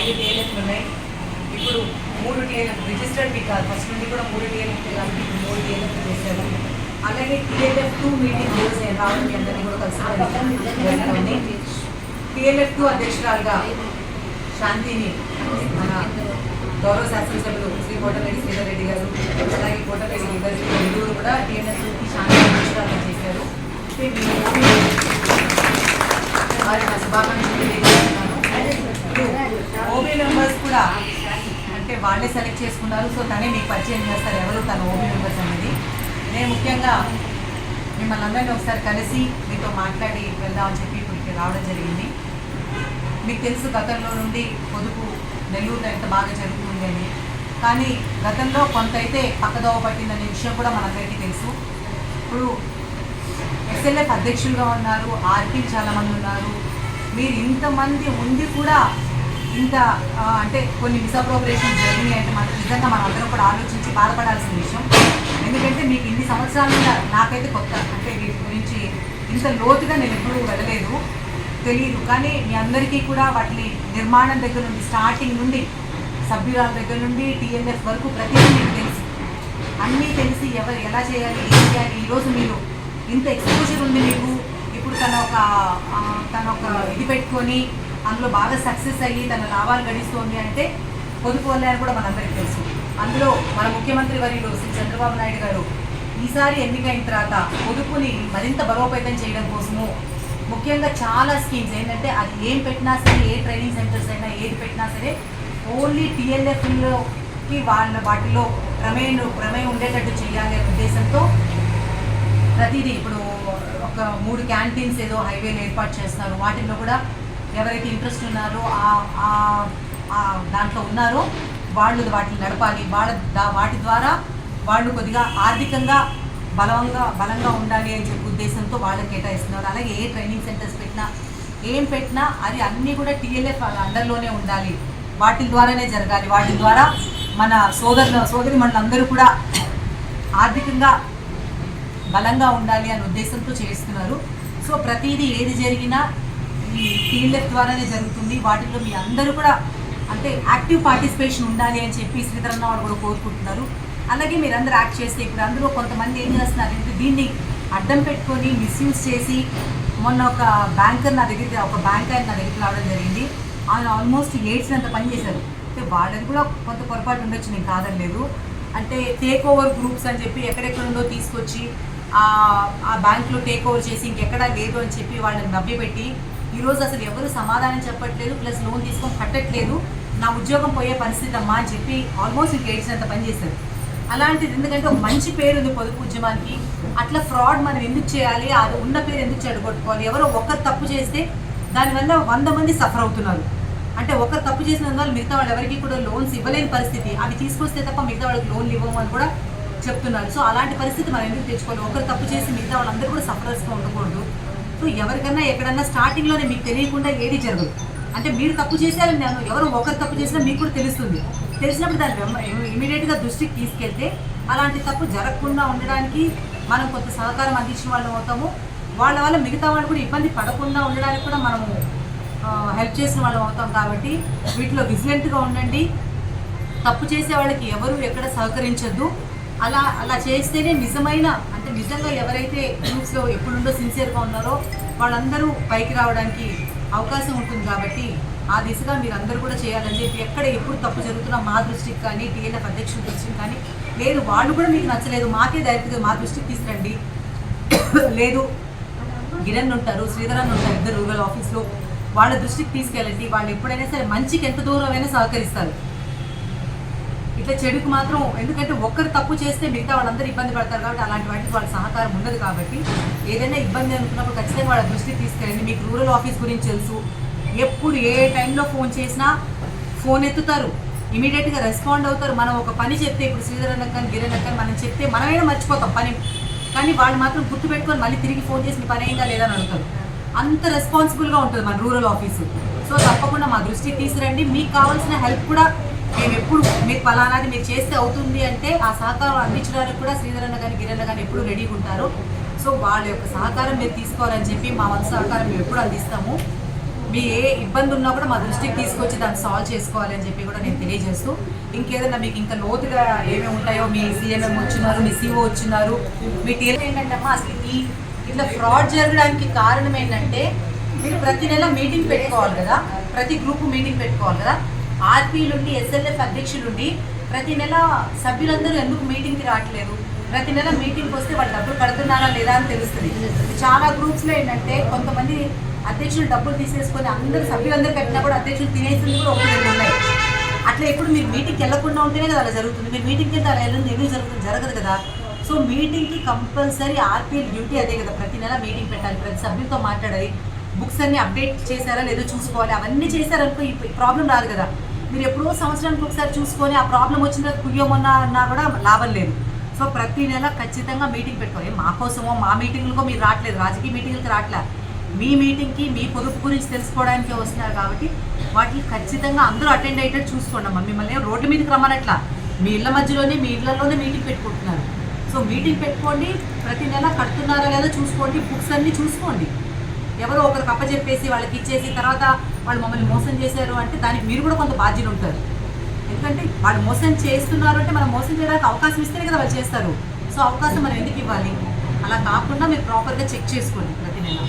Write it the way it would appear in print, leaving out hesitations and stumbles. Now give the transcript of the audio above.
5 టీఎల్ఎఫ్లు ఉన్నాయి. ఇప్పుడు 3 TLF registered కాదు, ఫస్ట్ నుండి కూడా 3 టీఎల్ఎఫ్ కాబట్టి 3 టీఎల్ఎఫ్ చేశారు. అలాగే టీఎల్ఎఫ్2 మీటింగ్ రోజు నేను రావడం మీ అందరినీ కూడా కలుసుకోవడం. టీఎల్ఎఫ్2 అధ్యక్షురాలుగా శాంతిని మన గౌరవ శాసనసభ్యులు శ్రీ కోటరెడ్డి శ్రీధర్ రెడ్డి గారు, అలాగే కోటరెడ్డి ఇద్దరు కూడా టీఎల్ఎఫ్కి శాంతి అధ్యక్షురాలుగా చేశారు. వారి నా శుభాకాంక్షలు తెలియజేస్తున్నాను. ఓబీ మెంబర్స్ కూడా అంటే వాళ్ళే సెలెక్ట్ చేసుకున్నారు. సో తనే మీకు పరిచయం చేస్తారు ఎవరు తన ఓబీ మెంబర్స్ అనేది. నేను ముఖ్యంగా మిమ్మల్ని అందరినీ ఒకసారి కలిసి మీతో మాట్లాడి వెళ్దామని చెప్పి ఇప్పటికి రావడం జరిగింది. మీకు తెలుసు గతంలో నుండి పొదుపు నెల్లూరులో ఎంత బాగా జరుగుతుంది అని, కానీ గతంలో కొంత అయితే పక్కదోవ పట్టిందనే విషయం కూడా మనందరికీ తెలుసు. ఇప్పుడు ఎస్ఎల్ఎఫ్ అధ్యక్షులుగా ఉన్నారు, ఆర్పీ చాలామంది ఉన్నారు. మీరు ఇంతమంది ఉండి కూడా ఇంత అంటే కొన్ని మిస్అప్రోప్రియేషన్ జరిగినాయి అంటే మనం నిజంగా మనం అందరం కూడా ఆలోచించి బాధపడాల్సిన విషయం. ఎందుకంటే మీకు ఇన్ని సంవత్సరాలుగా నాకైతే కొత్త, అంటే వీటి గురించి ఇంత లోతుగా నేను ఎప్పుడూ వెళ్ళలేదు, తెలియదు. కానీ మీ అందరికీ కూడా వాటి నిర్మాణం దగ్గర నుండి స్టార్టింగ్ నుండి సభ్యురాల దగ్గర నుండి టీఎల్ఎఫ్ వరకు ప్రతిదీ మీకు తెలుసు, అన్నీ తెలిసి ఎవరు ఎలా చేయాలి ఏం చేయాలి. ఈరోజు మీరు ఇంత ఎక్స్పోజర్ ఉంది మీకు. ఇప్పుడు తన ఒక ఇది పెట్టుకొని అందులో బాగా సక్సెస్ అయ్యి తన లాభాలు గడిస్తోంది అంటే పొదుపు వల్ల అని కూడా మనందరికీ తెలుసు. అందులో మన ముఖ్యమంత్రి వర్యులు శ్రీ చంద్రబాబు నాయుడు గారు ఈసారి ఎన్నికైన తర్వాత పొదుపుని మరింత బలోపేతం చేయడం కోసము ముఖ్యంగా చాలా స్కీమ్స్ ఏంటంటే అది ఏం పెట్టినా సరే, ఏ ట్రైనింగ్ సెంటర్స్ అయినా ఏది పెట్టినా సరే ఓన్లీ టీఎల్ఎఫ్లోకి వాటిలో ప్రమేయం ఉండేటట్టు చేయాలి అనే ఉద్దేశంతో ప్రతిదీ ఇప్పుడు ఒక 3 క్యాంటీన్స్ ఏదో హైవేలు ఏర్పాటు చేస్తున్నారు. వాటిల్లో కూడా ఎవరైతే ఇంట్రెస్ట్ ఉన్నారో దాంట్లో ఉన్నారో వాళ్ళు వాటిని నడపాలి. వాటి ద్వారా వాళ్ళు కొద్దిగా ఆర్థికంగా బలంగా ఉండాలి అని చెప్పే ఉద్దేశంతో వాళ్ళకి కేటాయిస్తున్నారు. అలాగే ఏ ట్రైనింగ్ సెంటర్స్ పెట్టినా ఏం పెట్టినా అది అన్నీ కూడా టీఎల్ఎఫ్ అండర్లోనే ఉండాలి, వాటి ద్వారానే జరగాలి. వాటి ద్వారా మన సోదరి మనందరూ కూడా ఆర్థికంగా బలంగా ఉండాలి అనే ఉద్దేశంతో చేస్తున్నారు. సో ప్రతిదీ ఏది జరిగినా ఈ టీఎల్ఎఫ్ ద్వారానే జరుగుతుంది. వాటిల్లో మీ అందరూ కూడా అంటే యాక్టివ్ పార్టిసిపేషన్ ఉండాలి అని చెప్పి శ్రీధరన్న వాళ్ళు కూడా కోరుకుంటున్నారు. అలాగే మీరందరూ యాక్ట్ చేస్తే ఇప్పుడు అందులో కొంతమంది ఏం చేస్తున్నారంటే దీన్ని అడ్డం పెట్టుకొని మిస్యూజ్ చేసి మొన్న ఒక బ్యాంక్ ఆయన నా దగ్గరికి రావడం జరిగింది. ఆయన ఆల్మోస్ట్ ఏడ్చినంత పని చేశారు. అంటే వాళ్ళది కూడా కొంత పొరపాటు ఉండొచ్చు, నేను కాదనలేదు. అంటే టేక్ ఓవర్ గ్రూప్స్ అని చెప్పి ఎక్కడెక్కడుండో తీసుకొచ్చి ఆ బ్యాంకులో టేక్ ఓవర్ చేసి ఇంకెక్కడా లేదు అని చెప్పి వాళ్ళని నవ్యపెట్టి ఈరోజు అసలు ఎవరు సమాధానం చెప్పట్లేదు, ప్లస్ లోన్ తీసుకొని కట్టట్లేదు, నా ఉద్యోగం పోయే పరిస్థితి అమ్మా అని చెప్పి ఆల్మోస్ట్ ఏడ్చినంత పని చేశారు. అలాంటిది ఎందుకంటే ఒక మంచి పేరు ఉంది పొదుపు ఉద్యమానికి. అట్లా ఫ్రాడ్ మనం ఎందుకు చేయాలి, అది ఉన్న పేరు ఎందుకు చెడగొట్టుకోవాలి. ఎవరో ఒకరు తప్పు చేస్తే దానివల్ల 100 మంది సఫర్ అవుతున్నారు. అంటే ఒకరు తప్పు చేసినందువల్ల మిగతా వాళ్ళు ఎవరికి కూడా లోన్స్ ఇవ్వలేని పరిస్థితి, అవి తీసుకొస్తే తప్ప మిగతా వాళ్ళకి లోన్లు ఇవ్వమని కూడా చెప్తున్నారు. సో అలాంటి పరిస్థితి మనం ఎందుకు తెచ్చుకోవాలి. ఒకరు తప్పు చేసి మిగతా వాళ్ళందరూ కూడా సఫరర్స్గా ఉండకూడదు. సో ఎవరికన్నా ఎక్కడన్నా స్టార్టింగ్లోనే మీకు తెలియకుండా ఏది జరగదు. అంటే మీరు తప్పు చేశారని నేను ఎవరు ఒకరు తప్పు చేసినా మీకు కూడా తెలుస్తుంది. తెలిసినప్పుడు దాన్ని ఇమీడియట్గా దృష్టికి తీసుకెళ్తే అలాంటి తప్పు జరగకుండా ఉండడానికి మనం కొంత సహకారం అందించిన వాళ్ళం అవుతాము. వాళ్ళ వల్ల మిగతా వాళ్ళు కూడా ఇబ్బంది పడకుండా ఉండడానికి కూడా మనము హెల్ప్ చేసిన వాళ్ళం అవుతాం. కాబట్టి వీటిలో విజిలెంట్గా ఉండండి. తప్పు చేసే వాళ్ళకి ఎవరు ఎక్కడ సహకరించద్దు. అలా చేస్తేనే నిజంగా ఎవరైతే గ్రూప్స్లో ఎప్పుడుండో సిన్సియర్గా ఉన్నారో వాళ్ళందరూ పైకి రావడానికి అవకాశం ఉంటుంది. కాబట్టి ఆ దిశగా మీరు అందరూ కూడా చేయాలని చెప్పి ఎక్కడ ఎప్పుడు తప్పు జరుగుతున్నా మా దృష్టికి కానీ టీఎల్ఎఫ్ అధ్యక్షుల దృష్టికి కానీ లేదు వాళ్ళు కూడా మీకు నచ్చలేదు మాకే డైరెక్ట్గా మా దృష్టికి తీసుకురండి, లేదు గిరణ్ ఉంటారు శ్రీధరన్ ఉంటారు ఇద్దరు రూరల్ ఆఫీస్లో వాళ్ళ దృష్టికి తీసుకెళ్ళండి. వాళ్ళు ఎప్పుడైనా సరే మంచికి ఎంత దూరమైనా సహకరిస్తారు. ఇట్లా చెడుకు మాత్రం, ఎందుకంటే ఒక్కరు తప్పు చేస్తే మిగతా వాళ్ళందరూ ఇబ్బంది పడతారు. కాబట్టి అలాంటి వాటికి వాళ్ళ సహకారం ఉండదు. కాబట్టి ఏదైనా ఇబ్బంది అనుకున్నప్పుడు ఖచ్చితంగా వాళ్ళ దృష్టికి తీసుకెళ్ళండి. మీకు రూరల్ ఆఫీస్ గురించి తెలుసు, ఎప్పుడు ఏ టైంలో ఫోన్ చేసినా ఫోన్ ఎత్తుతారు, ఇమీడియట్గా రెస్పాండ్ అవుతారు. మనం ఒక పని చెప్తే ఇప్పుడు శ్రీధరన్నకు కానీ గిరణ్కి కానీ మనం చెప్తే మనమైనా మర్చిపోతాం పని, కానీ వాళ్ళు మాత్రం గుర్తుపెట్టుకొని మళ్ళీ తిరిగి ఫోన్ చేసి మీ పని అయిందా లేదా అని అడుగుతారు. అంత రెస్పాన్సిబుల్గా ఉంటుంది మన రూరల్ ఆఫీసు. సో తప్పకుండా మా దృష్టికి తీసుకురండి. మీకు కావాల్సిన హెల్ప్ కూడా మేము ఎప్పుడు మీకు ఫలానాది మీరు చేస్తే అవుతుంది అంటే ఆ సహకారం అందించడానికి కూడా శ్రీధరన్న కానీ గిరణ్ కానీ ఎప్పుడు రెడీగా ఉంటారు. సో వాళ్ళ యొక్క సహకారం మీరు తీసుకోవాలని చెప్పి మా వంతు సహకారం మేము ఎప్పుడు అందిస్తాము. మీ ఏ ఇబ్బంది ఉన్నా కూడా మా దృష్టికి తీసుకొచ్చి దాన్ని సాల్వ్ చేసుకోవాలి అని చెప్పి కూడా నేను తెలియజేస్తూ, ఇంకేదైనా మీకు ఇంకా లోతుగా ఏమేమి ఉంటాయో, మీ సీఎంఎం వచ్చినారు, మీ సిఓ వచ్చినారు, మీ టీఎల్ ఏంటంటే అమ్మా అసలు ఈ ఇట్లా ఫ్రాడ్ జరగడానికి కారణం ఏంటంటే మీరు ప్రతి నెల మీటింగ్ పెట్టుకోవాలి కదా, ప్రతి గ్రూప్ మీటింగ్ పెట్టుకోవాలి కదా. ఆర్పీలుండి ఎస్ఎల్ఎఫ్ అధ్యక్షులుండి ప్రతి నెల సభ్యులందరూ ఎందుకు మీటింగ్కి రావట్లేదు? ప్రతి నెల మీటింగ్కి వస్తే వాళ్ళు డబ్బులు కడుతున్నారా లేదా అని తెలుస్తుంది. చాలా గ్రూప్స్లో ఏంటంటే కొంతమంది అధ్యక్షులు డబ్బులు తీసేసుకొని అందరూ సభ్యులందరూ కట్టినా కూడా అధ్యక్షులు తినేసింది కూడా ఒకటి రెండు ఉన్నాయి. అట్లా ఎప్పుడు మీరు మీటింగ్కి వెళ్ళకుండా ఉంటేనే కదా అలా జరుగుతుంది. మీరు మీటింగ్కి వెళ్తే అలా ఎందుకు జరగదు కదా. సో మీటింగ్కి కంపల్సరీ ఆర్పీఎల్ డ్యూటీ అదే కదా, ప్రతి నెల మీటింగ్ పెట్టాలి, ప్రతి సభ్యులతో మాట్లాడాలి, బుక్స్ అన్ని అప్డేట్ చేశారా లేదో చూసుకోవాలి. అవన్నీ చేశారనుకో ఈ ప్రాబ్లం రాదు కదా. మీరు ఎప్పుడో సంవత్సరానికి ఒకసారి చూసుకొని ఆ ప్రాబ్లం వచ్చిన కుయ్యమన్నా అన్నా కూడా లాభం లేదు. సో ప్రతి నెల ఖచ్చితంగా మీటింగ్ పెట్టుకోవాలి. మా కోసమో మా మీటింగ్లకో మీరు రావట్లేదు, రాజకీయ మీటింగ్లకి రావట్లేదు, మీ మీటింగ్కి మీ పొదుపు గురించి తెలుసుకోవడానికే వస్తున్నారు కాబట్టి వాటికి ఖచ్చితంగా అందరూ అటెండ్ అయ్యేటట్టు చూసుకోండి అమ్మా. మిమ్మల్ని రోడ్డు మీదకి రమ్మనట్లా, మీ ఇళ్ళ మధ్యలోనే మీ ఇళ్లలోనే మీటింగ్ పెట్టుకుంటున్నారు. సో మీటింగ్ పెట్టుకోండి, ప్రతి నెల కడుతున్నారా లేదా చూసుకోండి, బుక్స్ అన్నీ చూసుకోండి. ఎవరో ఒకరికి అప్పచెప్పేసి వాళ్ళకి ఇచ్చేసి తర్వాత వాళ్ళు మమ్మల్ని మోసం చేశారు అంటే దానికి మీరు కూడా కొంత బాధ్యత ఉంటారు. ఎందుకంటే వాళ్ళు మోసం చేస్తున్నారు అంటే మనం మోసం చేయడానికి అవకాశం ఇస్తేనే కదా వాళ్ళు చేస్తారు. సో అవకాశం మనం ఎందుకు ఇవ్వాలి? అలా కాకుండా మీరు ప్రాపర్గా చెక్ చేసుకోండి ప్రతి నెల.